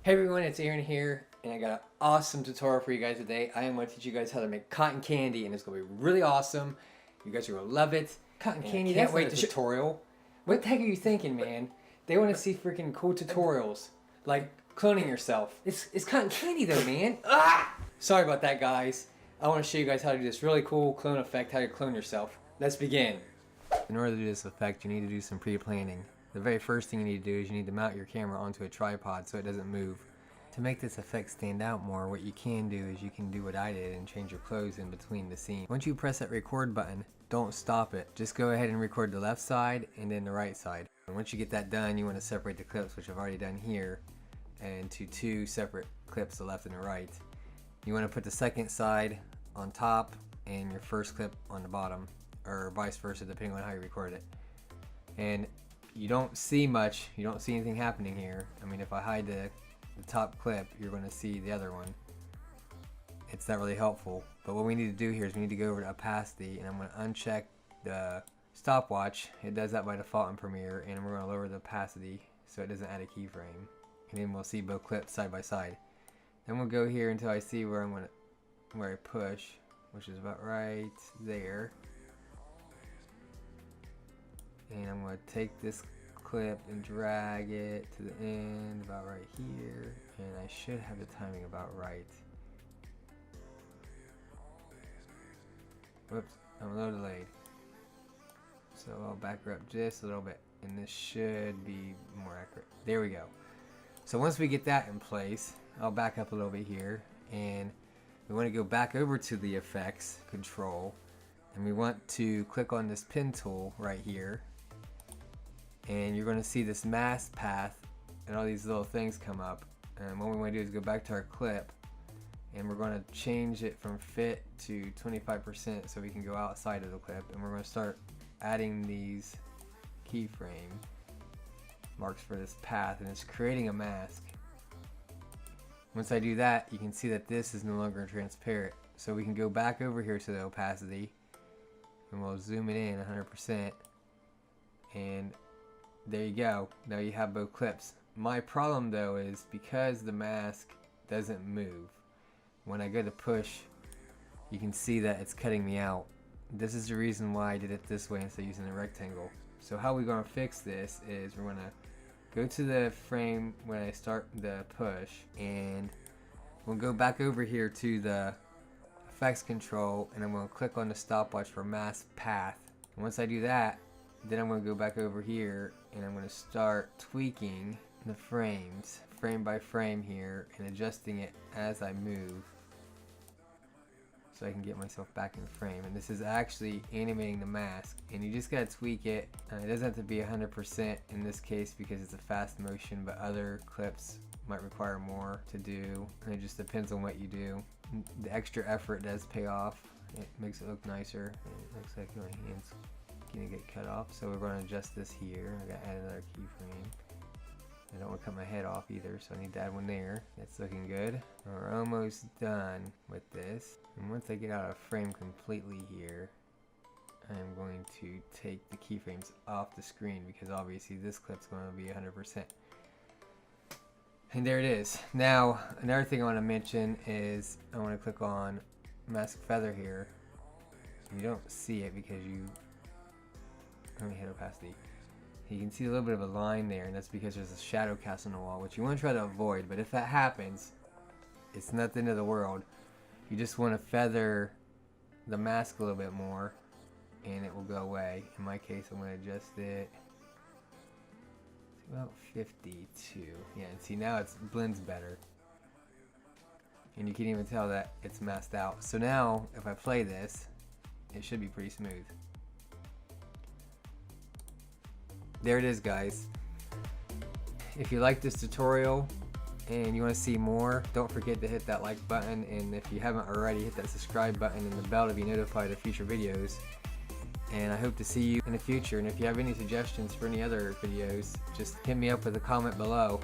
Hey everyone, it's Aaron here, and I got an awesome tutorial for you guys today. I am going to teach you guys how to make cotton candy, and it's going to be really awesome. You guys are going to love it. Cotton candy, can't wait to tutorial. What the heck are you thinking, man? They want to see freaking cool tutorials, like cloning yourself. It's cotton candy though, man. Sorry about that, guys. I want to show you guys how to do this really cool clone effect, how to clone yourself. Let's begin. In order to do this effect, you need to do some pre-planning. The very first thing you need to do is you need to mount your camera onto a tripod so it doesn't move. To make this effect stand out more, what you can do is you can do what I did and change your clothes in between the scenes. Once you press that record button, don't stop it. Just go ahead and record the left side and then the right side. And once you get that done, you want to separate the clips, which I've already done here, into two separate clips, the left and the right. You want to put the second side on top and your first clip on the bottom, or vice versa, depending on how you record it. And you don't see much, you don't see anything happening here. I mean, if I hide the top clip, you're going to see the other one. It's not really helpful, but what we need to do here is we need to go over to opacity, and I'm going to uncheck the stopwatch. It does that by default in Premiere, and we're going to lower the opacity so it doesn't add a keyframe, and then we'll see both clips side by side. Then we'll go here until I see where I push, which is about right there. And I'm going to take this clip and drag it to the end about right here, and I should have the timing about right. Whoops, I'm a little delayed. So I'll back her up just a little bit, and this should be more accurate. There we go. So once we get that in place, I'll back up a little bit here, and we want to go back over to the effects control, and we want to click on this pen tool right here. And you're going to see this mask path and all these little things come up, and what we want to do is go back to our clip, and we're going to change it from fit to 25% so we can go outside of the clip, and we're going to start adding these keyframe marks for this path, and it's creating a mask. Once I do that, you can see that this is no longer transparent, so we can go back over here to the opacity, and we'll zoom it in 100%, and there you go. Now you have both clips. My problem though is because the mask doesn't move, when I go to push, you can see that it's cutting me out. This is the reason why I did it this way instead of using a rectangle. So how we're going to fix this is we're going to go to the frame when I start the push, and we'll go back over here to the effects control, and I'm going to click on the stopwatch for mask path. And once I do that, then I'm going to go back over here, and I'm going to start tweaking the frames frame by frame here and adjusting it as I move so I can get myself back in frame. And this is actually animating the mask, and you just got to tweak it. It doesn't have to be 100% in this case because it's a fast motion, but other clips might require more to do, and it just depends on what you do. The extra effort does pay off. It makes it look nicer. It looks like my hands gonna get cut off, so we're going to adjust this here. I gotta add another keyframe. I don't want to cut my head off either, so I need to add one there. That's looking good. We're almost done with this, and once I get out of frame completely here, I'm going to take the keyframes off the screen because obviously this clip's going to be 100%. And there it is. Now another thing I want to mention is I want to click on mask feather here. You don't see it because you let me hit opacity. You can see a little bit of a line there, and that's because there's a shadow cast on the wall, which you want to try to avoid, but if that happens, it's not the end of the world. You just want to feather the mask a little bit more, and it will go away. In my case, I'm going to adjust it to about 52. Yeah, and see now it blends better. And you can even tell that it's masked out. So now, if I play this, it should be pretty smooth. There it is, guys. If you like this tutorial and you want to see more, don't forget to hit that like button, and if you haven't already, hit that subscribe button and the bell to be notified of future videos. And I hope to see you in the future, and if you have any suggestions for any other videos, just hit me up with a comment below.